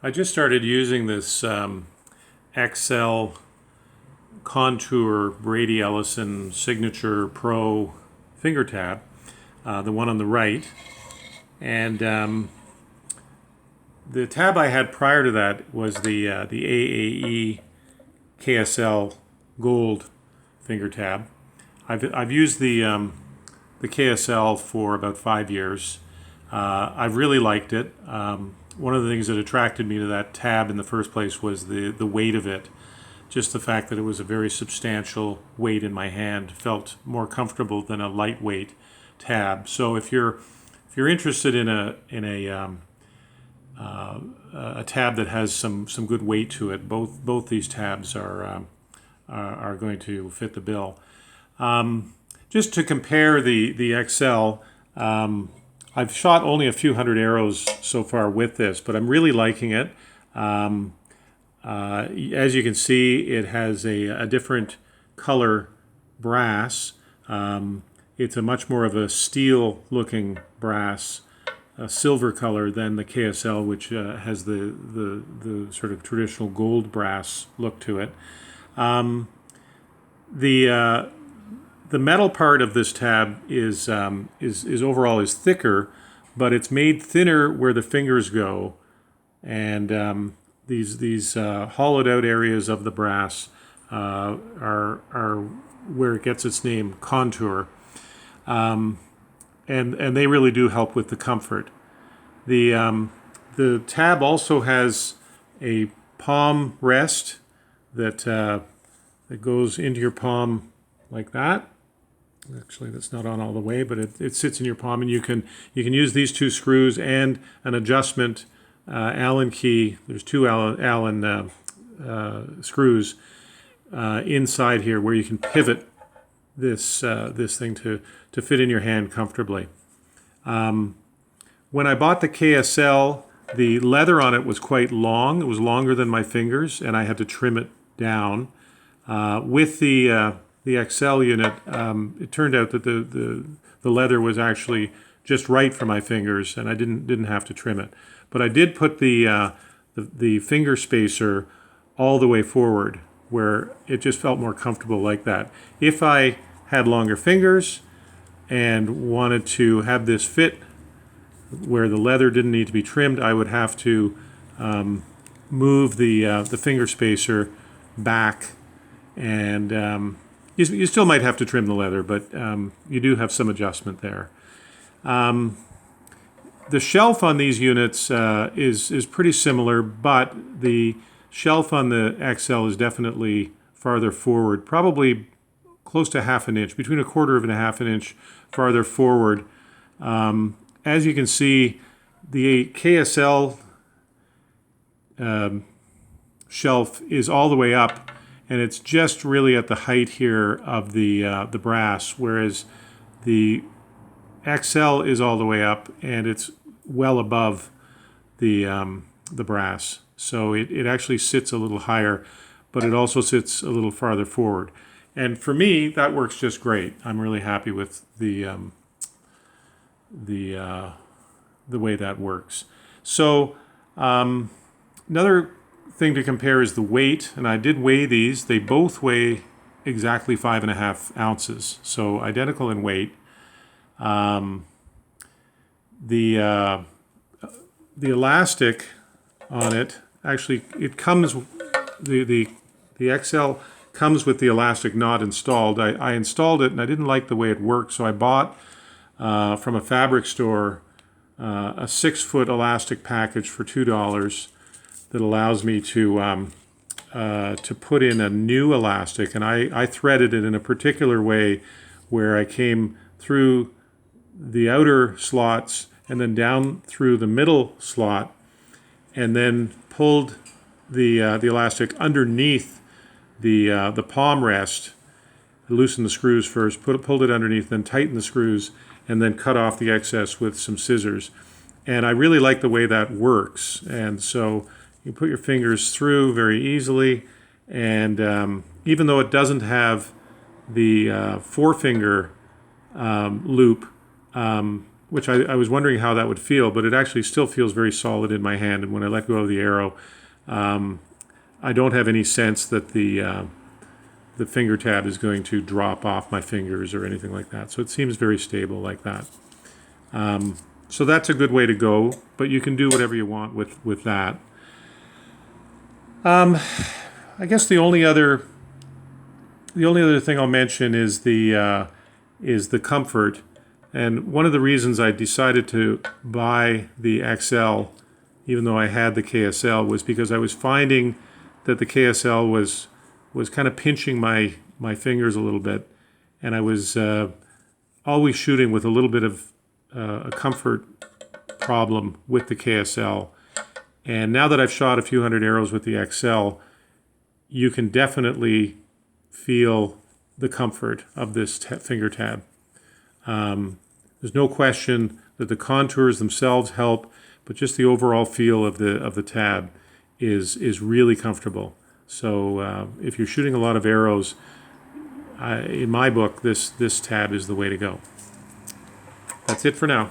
I just started using this Axcel Contour Brady Ellison Signature Pro finger tab, the one on the right. And the tab I had prior to that was the AAE KSL Gold finger tab. I've used the KSL for about 5 years. I've really liked it. One of the things that attracted me to that tab in the first place was the weight of it. Just the fact that it was a very substantial weight in my hand felt more comfortable than a lightweight tab. So if you're interested in a tab that has some good weight to it, both these tabs are going to fit the bill. Just to compare the Axcel, I've shot only a few hundred arrows so far with this, but I'm really liking it. As you can see, it has a different color brass. It's a much more of a steel-looking brass, a silver color than the KSL, which has the sort of traditional gold brass look to it. The metal part of this tab is overall thicker, but it's made thinner where the fingers go, and these hollowed out areas of the brass are where it gets its name, Contour, and they really do help with the comfort. The tab also has a palm rest that goes into your palm like that. Actually, that's not on all the way, but it sits in your palm, and you can use these two screws and an adjustment Allen key. There's two Allen screws inside here where you can pivot this thing to fit in your hand comfortably. When I bought the KSL, the leather on it was quite long. It was longer than my fingers, and I had to trim it down. With the Axcel unit, it turned out that the leather was actually just right for my fingers, and I didn't have to trim it. But I did put the finger spacer all the way forward, where it just felt more comfortable like that. If I had longer fingers and wanted to have this fit where the leather didn't need to be trimmed, I would have to move the finger spacer back, and you still might have to trim the leather, but you do have some adjustment there. The shelf on these units is pretty similar, but the shelf on the Axcel is definitely farther forward, probably close to half an inch, between a quarter of and a half an inch farther forward. As you can see, the KSL shelf is all the way up, and it's just really at the height here of the brass, whereas the Axcel is all the way up, and it's well above the brass. So it actually sits a little higher, but it also sits a little farther forward. And for me, that works just great. I'm really happy with the way that works. So another thing to compare is the weight, and I did weigh these. They both weigh exactly 5.5 ounces, so identical in weight. The elastic on it, actually, it comes, the Axcel comes with the elastic not installed. I installed it and I didn't like the way it worked, so I bought from a fabric store a 6-foot elastic package for $2 that allows me to put in a new elastic, and I threaded it in a particular way where I came through the outer slots and then down through the middle slot, and then pulled the elastic underneath the palm rest. I loosened the screws first, pulled it underneath, then tightened the screws, and then cut off the excess with some scissors. And I really like the way that works. And so you put your fingers through very easily, and even though it doesn't have the forefinger loop, which I was wondering how that would feel, but it actually still feels very solid in my hand. And when I let go of the arrow, I don't have any sense that the finger tab is going to drop off my fingers or anything like that. So it seems very stable like that. So that's a good way to go, but you can do whatever you want with that. I guess the only other thing I'll mention is the comfort. And one of the reasons I decided to buy the Axcel, even though I had the KSL, was because I was finding that the KSL was kind of pinching my fingers a little bit, and I was always shooting with a little bit of a comfort problem with the KSL. And now that I've shot a few hundred arrows with the Axcel, you can definitely feel the comfort of this finger tab. There's no question that the contours themselves help, but just the overall feel of the tab is really comfortable. So if you're shooting a lot of arrows, in my book, this tab is the way to go. That's it for now.